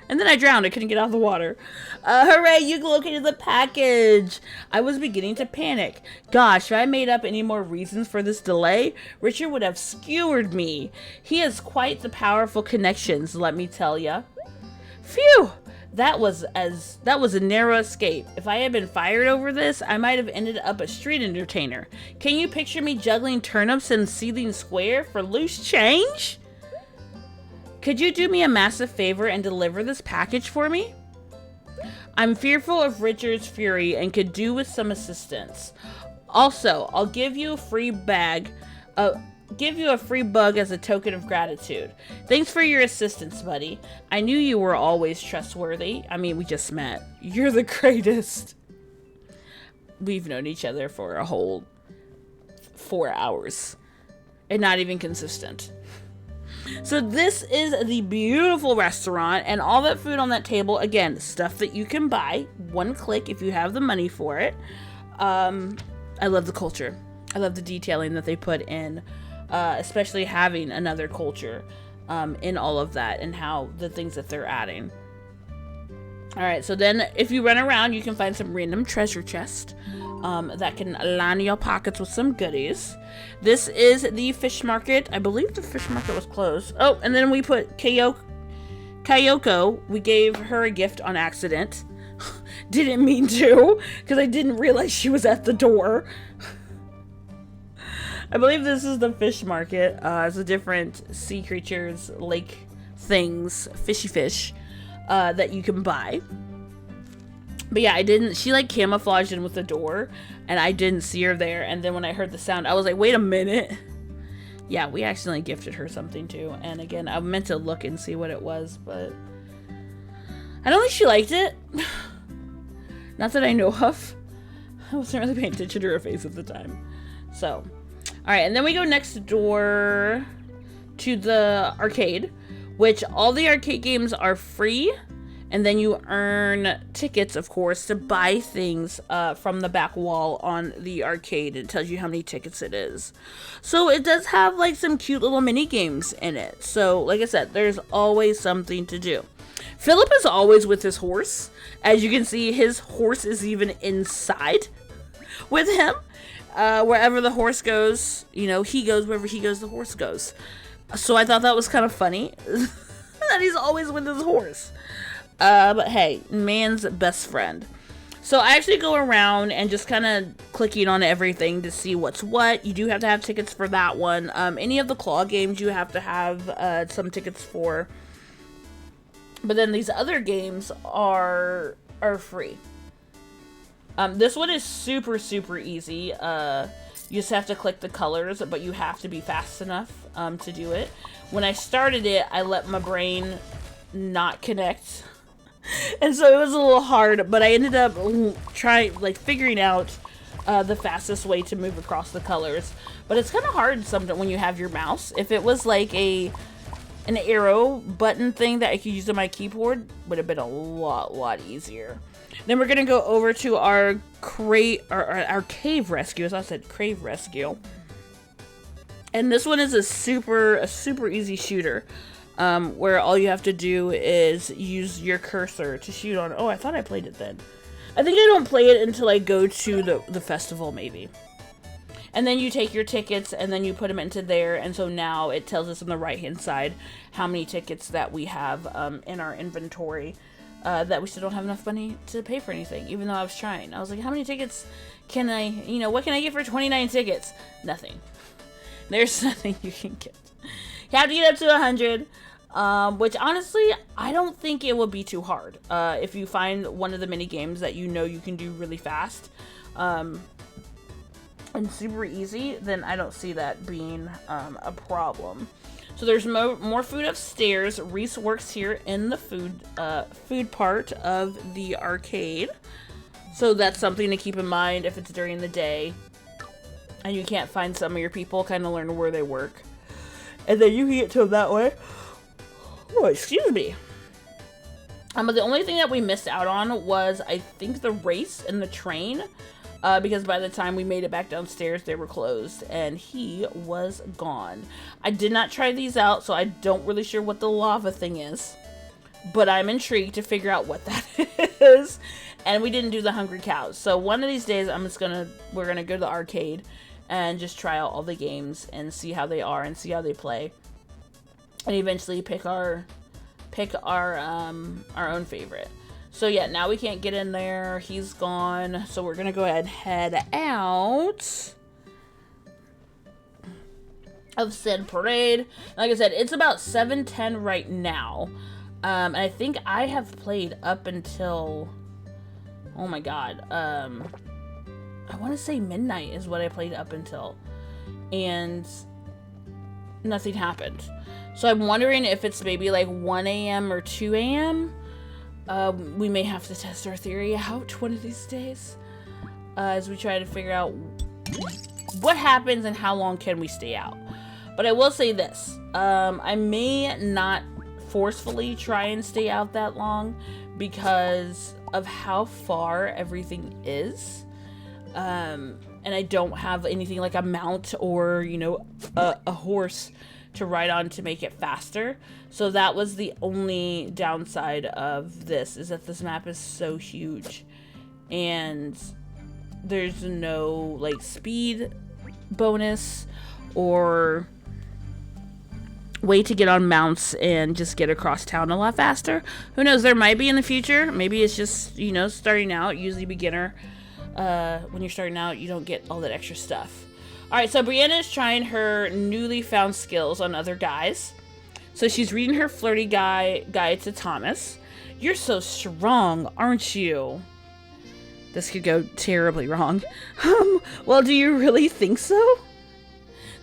And then I drowned. I couldn't get out of the water. Hooray, you located the package. I was beginning to panic. Gosh, if I made up any more reasons for this delay, Richard would have skewered me. He has quite the powerful connections, let me tell ya. Phew! That was a narrow escape. If I had been fired over this, I might have ended up a street entertainer. Can you picture me juggling turnips in Seething Square for loose change? Could you do me a massive favor and deliver this package for me? I'm fearful of Richard's fury and could do with some assistance. Also, I'll give you a free bug as a token of gratitude. Thanks for your assistance, buddy. I knew you were always trustworthy. I mean, we just met. You're the greatest. We've known each other for a whole 4 hours. And not even consistent. So this is the beautiful restaurant, and all that food on that table, again, stuff that you can buy, one click if you have the money for it. I love the culture. I love the detailing that they put in, especially having another culture in all of that and how the things that they're adding. Alright, so then if you run around, you can find some random treasure chest that can line your pockets with some goodies. This is the fish market. I believe the fish market was closed. Oh, and then we put Kayoko. We gave her a gift on accident. Didn't mean to, because I didn't realize she was at the door. I believe this is the fish market. It's the different sea creatures, lake things, fishy fish that you can buy. But yeah, she like camouflaged in with the door, and I didn't see her there. And then when I heard the sound, I was like, wait a minute. Yeah, we accidentally gifted her something too. And again, I meant to look and see what it was, but I don't think she liked it. Not that I know of. I wasn't really paying attention to her face at the time. So, alright, and then we go next door to the arcade, which all the arcade games are free. And then you earn tickets, of course, to buy things from the back wall on the arcade. It tells you how many tickets it is. So it does have like some cute little mini games in it. So like I said, there's always something to do. Philip is always with his horse. As you can see, his horse is even inside with him. Wherever the horse goes, he goes. Wherever he goes, the horse goes. So I thought that was kind of funny that he's always with his horse. But hey, man's best friend. So I actually go around and just kind of clicking on everything to see what's what. You do have to have tickets for that one. Any of the claw games you have to have some tickets for. But then these other games are free. This one is super, super easy. You just have to click the colors, but you have to be fast enough to do it. When I started it, I let my brain not connect. And so it was a little hard, but I ended up figuring out the fastest way to move across the colors. But it's kind of hard sometimes when you have your mouse. If it was like an arrow button thing that I could use on my keyboard, would have been a lot easier. Then we're gonna go over to our cave rescue. As I said, cave rescue. And this one is a super easy shooter. Where all you have to do is use your cursor to shoot on. Oh, I thought I played it then. I think I don't play it until I go to the festival, maybe. And then you take your tickets and then you put them into there. And so now it tells us on the right-hand side how many tickets that we have in our inventory. That we still don't have enough money to pay for anything, even though I was trying. I was like, how many tickets can I, what can I get for 29 tickets? Nothing. There's nothing you can get. You have to get up to 100. Which honestly, I don't think it will be too hard. If you find one of the mini games that you can do really fast, and super easy, then I don't see that being a problem. So there's more food upstairs. Reese works here in the food part of the arcade. So that's something to keep in mind if it's during the day and you can't find some of your people, kind of learn where they work. And then you can get to them that way. Oh, excuse me. But the only thing that we missed out on was, I think, the race and the train. because by the time we made it back downstairs, they were closed, and he was gone. I did not try these out, so I don't really sure what the lava thing is, but I'm intrigued to figure out what that is. And we didn't do the Hungry Cows, so one of these days we're gonna go to the arcade and just try out all the games and see how they are and see how they play, and eventually pick our own favorite. So yeah, now we can't get in there. He's gone. So we're gonna go ahead and head out of said parade. Like I said, it's about 7:10 right now. And I think I have played up until, oh my god, I want to say midnight is what I played up until, and nothing happened. So I'm wondering if it's maybe like 1 a.m. or 2 a.m. We may have to test our theory out one of these days, as we try to figure out what happens and how long can we stay out. But I will say this, I may not forcefully try and stay out that long because of how far everything is. And I don't have anything like a mount or, you know, a horse to ride on to make it faster. So that was the only downside of this, is that this map is so huge and there's no like speed bonus or way to get on mounts and just get across town a lot faster. Who knows, there might be in the future. Maybe it's just, you know, starting out, usually beginner, when you're starting out you don't get all that extra stuff. Alright, so Brianna is trying her newly found skills on other guys. So she's reading her flirty guide to Thomas. You're so strong, aren't you? This could go terribly wrong. Well, do you really think so?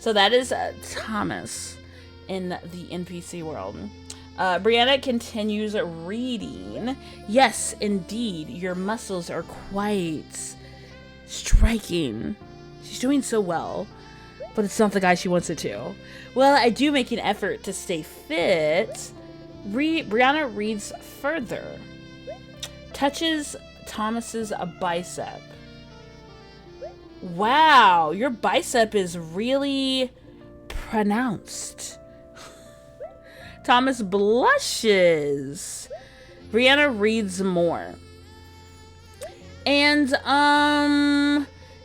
So that is Thomas in the NPC world. Brianna continues reading. Yes, indeed, your muscles are quite striking. She's doing so well, but it's not the guy she wants it to. Well, I do make an effort to stay fit. Brianna reads further. Touches Thomas's bicep. Wow, your bicep is really pronounced. Thomas blushes. Brianna reads more. And,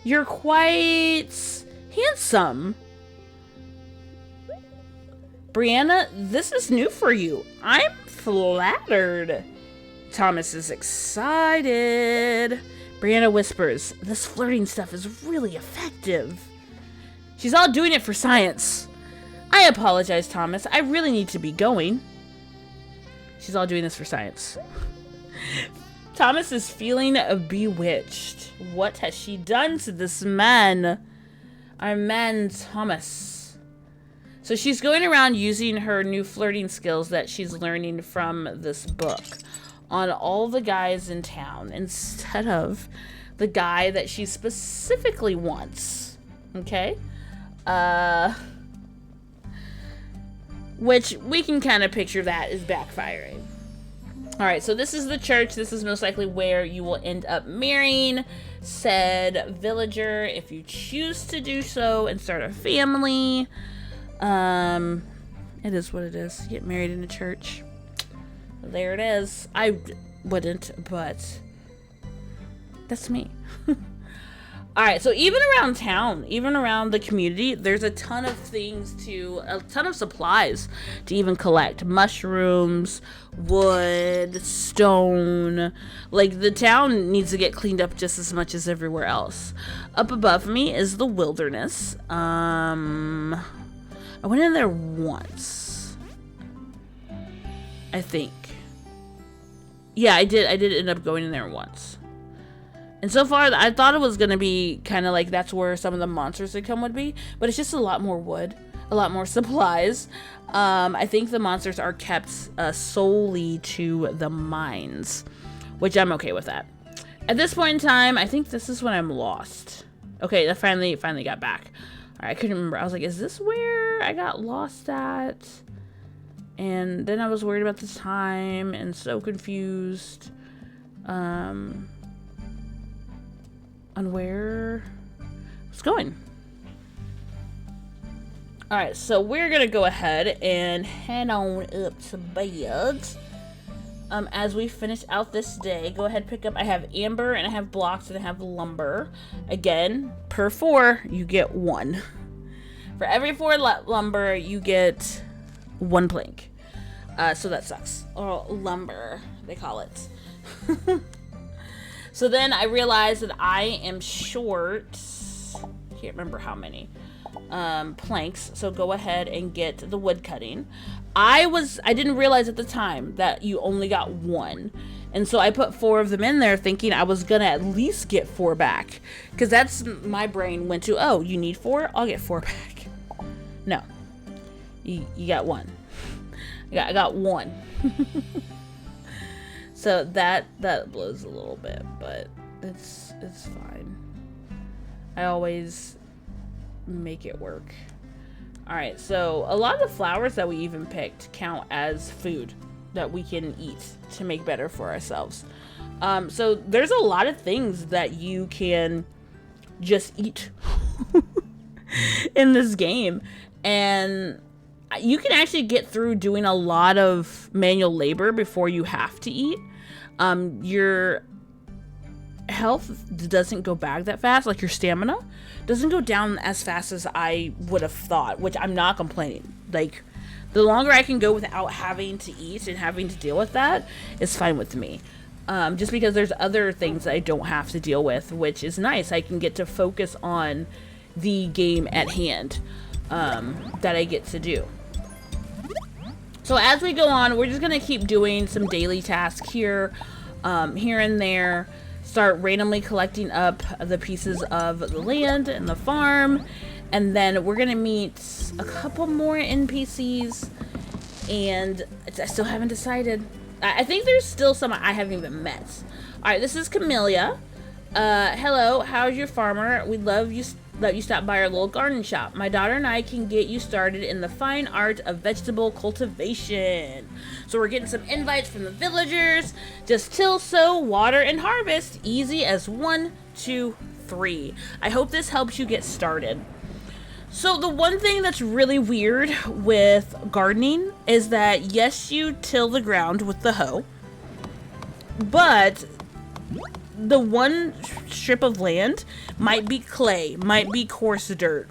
you're quite handsome. Brianna, this is new for you. I'm flattered. Thomas is excited. Brianna whispers, this flirting stuff is really effective. She's all doing it for science. I apologize, Thomas. I really need to be going. She's all doing this for science. Thomas is feeling bewitched. What has she done to this man? Our man, Thomas. So she's going around using her new flirting skills that she's learning from this book on all the guys in town instead of the guy that she specifically wants. Okay? Which we can kind of picture that is backfiring. Alright, so this is the church. This is most likely where you will end up marrying said villager if you choose to do so and start a family. It is what it is. Get married in a church. There it is. I wouldn't, but that's me. Alright, so even around town, even around the community, there's a ton of supplies to even collect. Mushrooms, wood, stone. Like, the town needs to get cleaned up just as much as everywhere else. Up above me is the wilderness. I went in there once, I think. Yeah, I did end up going in there once. And so far, I thought it was going to be kind of like that's where some of the monsters that come would be. But it's just a lot more wood, a lot more supplies. I think the monsters are kept solely to the mines, which I'm okay with that. At this point in time, I think this is when I'm lost. Okay, I finally got back. All right, I couldn't remember. I was like, is this where I got lost at? And then I was worried about the time and so confused. on where it's going. Alright, so we're gonna go ahead and head on up to bed. As we finish out this day, go ahead and pick up. I have amber and I have blocks and I have lumber. Again, per 4, you get 1. For every 4 lumber, you get 1 plank. So that sucks. Or lumber, they call it. So then I realized that I am short, can't remember how many, planks. So go ahead and get the wood cutting. I didn't realize at the time that you only got 1. And so I put 4 of them in there thinking I was gonna at least get 4 back. Because that's, my brain went to, oh, you need 4? I'll get 4 back. No. You got 1. I got 1. So that blows a little bit, but it's fine. I always make it work. Alright, so a lot of the flowers that we even picked count as food that we can eat to make better for ourselves. So there's a lot of things that you can just eat in this game. And you can actually get through doing a lot of manual labor before you have to eat. Your health doesn't go back that fast, like your stamina doesn't go down as fast as I would have thought, which I'm not complaining. Like, the longer I can go without having to eat and having to deal with that is fine with me. Just because there's other things that I don't have to deal with, which is nice. I can get to focus on the game at hand that I get to do. So as we go on, we're just going to keep doing some daily tasks here, here and there. Start randomly collecting up the pieces of the land and the farm. And then we're going to meet a couple more NPCs. And I still haven't decided. I think there's still some I haven't even met. Alright, this is Camellia. Hello, how's your farmer? We'd love you let you stop by our little garden shop. My daughter and I can get you started in the fine art of vegetable cultivation. So we're getting some invites from the villagers. Just till, sow, water, and harvest. Easy as 1, 2, 3. I hope this helps you get started. So the one thing that's really weird with gardening is that yes, you till the ground with the hoe, but the one strip of land might be clay, might be coarse dirt,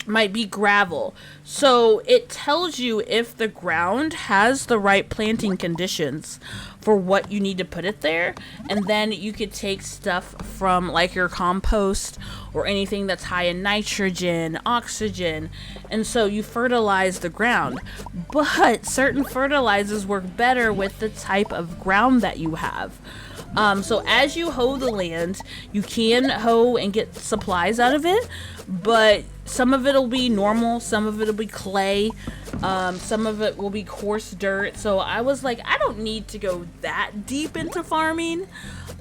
might be gravel. So it tells you if the ground has the right planting conditions for what you need to put it there. And then you could take stuff from like your compost or anything that's high in nitrogen, oxygen, and so you fertilize the ground. But certain fertilizers work better with the type of ground that you have. So as you hoe the land, you can hoe and get supplies out of it, but some of it will be normal, some of it will be clay, some of it will be coarse dirt. So I was like, I don't need to go that deep into farming.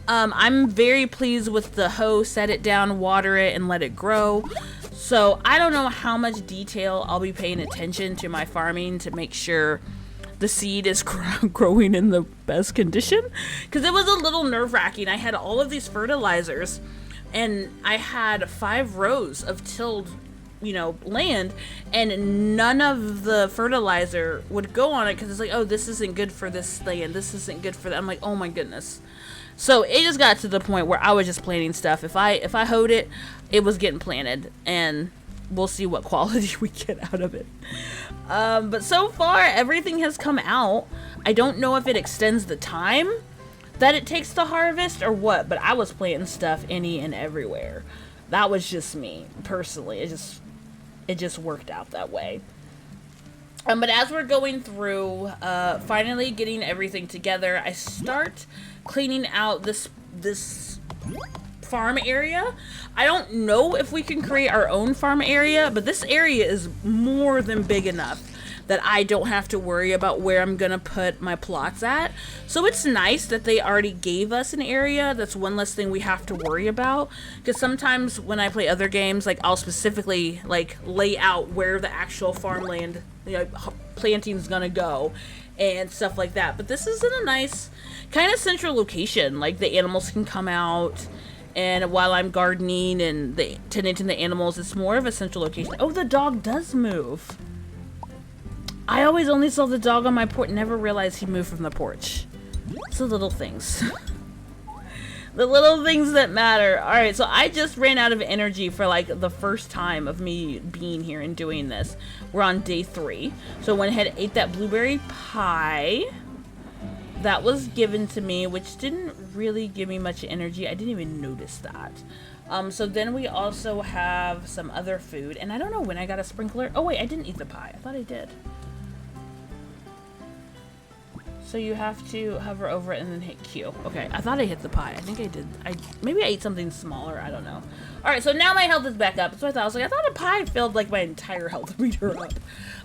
I'm very pleased with the hoe, set it down, water it, and let it grow. So I don't know how much detail I'll be paying attention to my farming to make sure the seed is growing in the best condition, because it was a little nerve-wracking. I had all of these fertilizers and I had 5 rows of tilled, land, and none of the fertilizer would go on it because it's like, oh, this isn't good for this land, this isn't good for that. I'm like, oh my goodness. So it just got to the point where I was just planting stuff. If I hoed it, it was getting planted, and we'll see what quality we get out of it. But so far, everything has come out. I don't know if it extends the time that it takes to harvest or what, but I was planting stuff any and everywhere. That was just me, personally. It just worked out that way. But as we're going through, finally getting everything together, I start cleaning out this farm area. I don't know if we can create our own farm area, but this area is more than big enough that I don't have to worry about where I'm gonna put my plots at. So it's nice that they already gave us an area. That's one less thing we have to worry about, because sometimes when I play other games, like I'll specifically like lay out where the actual farmland planting is gonna go and stuff like that. But this is in a nice kind of central location, like the animals can come out And while I'm gardening and tending to the animals, it's more of a central location. Oh, the dog does move. I always only saw the dog on my porch, never realized he moved from the porch. It's the little things. The little things that matter. Alright, so I just ran out of energy for like the first time of me being here and doing this. We're on day 3. So I went ahead and ate that blueberry pie. That was given to me, which didn't really give me much energy. I didn't even notice that. So then we also have some other food. And I don't know when I got a sprinkler. Oh wait, I didn't eat the pie. I thought I did. So you have to hover over it and then hit Q. Okay, I thought I hit the pie. I think I did. Maybe I ate something smaller. I don't know. Alright, so now my health is back up. So I thought a pie filled like my entire health meter up.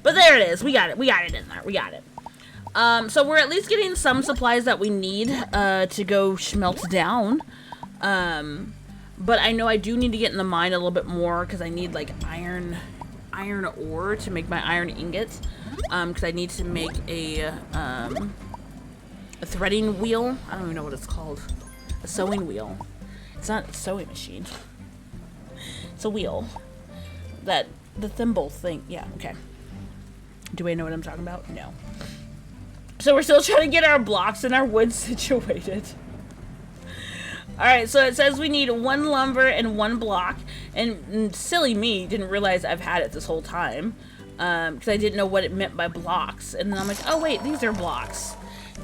But there it is. We got it. We got it in there. We got it. So we're at least getting some supplies that we need to go smelt down. But I know I do need to get in the mine a little bit more because I need like iron ore to make my iron ingots. Because I need to make a threading wheel. I don't even know what it's called. A sewing wheel. It's not a sewing machine. It's a wheel. The thimble thing. Yeah, okay. Do I know what I'm talking about? No. So we're still trying to get our blocks and our wood situated. Alright, so it says we need 1 lumber and 1 block. And silly me didn't realize I've had it this whole time. Because I didn't know what it meant by blocks. And then I'm like, oh wait, these are blocks.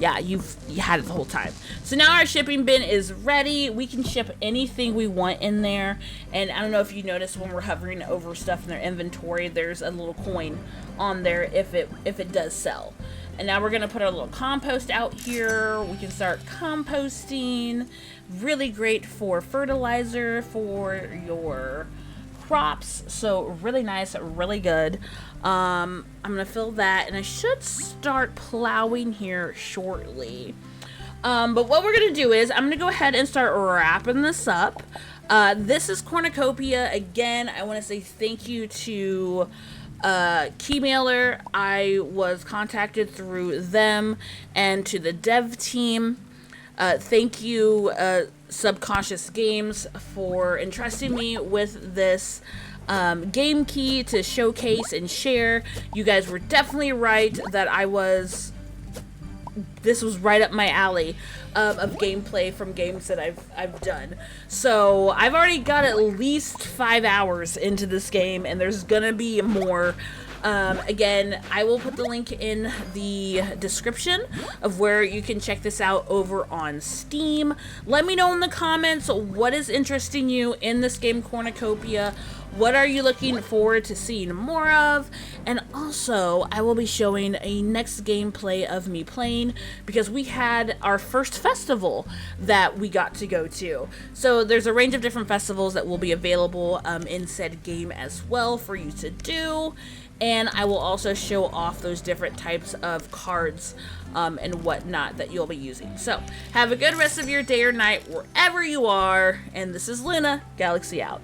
Yeah, you had it the whole time. So now our shipping bin is ready. We can ship anything we want in there. And I don't know if you notice when we're hovering over stuff in their inventory, there's a little coin on there if it does sell. And now we're gonna put our little compost out here. We can start composting. Really great for fertilizer for your crops. So really nice, really good. I'm gonna fill that, and I should start plowing here shortly. But what we're gonna do is I'm gonna go ahead and start wrapping this up. This is Cornucopia. Again, I want to say thank you to keymailer. I was contacted through them and to the dev team. Thank you, Subconscious Games, for entrusting me with this game key to showcase and share. You guys were definitely right that this was right up my alley of gameplay from games that I've done. So I've already got at least 5 hours into this game, and there's gonna be more. Again, I will put the link in the description of where you can check this out over on Steam. Let me know in the comments what is interesting you in this game Cornucopia. What are you looking forward to seeing more of? And also, I will be showing a next gameplay of me playing because we had our first festival that we got to go to. So there's a range of different festivals that will be available in said game as well for you to do. And I will also show off those different types of cards and whatnot that you'll be using. So have a good rest of your day or night wherever you are. And this is Lunagalaxy out.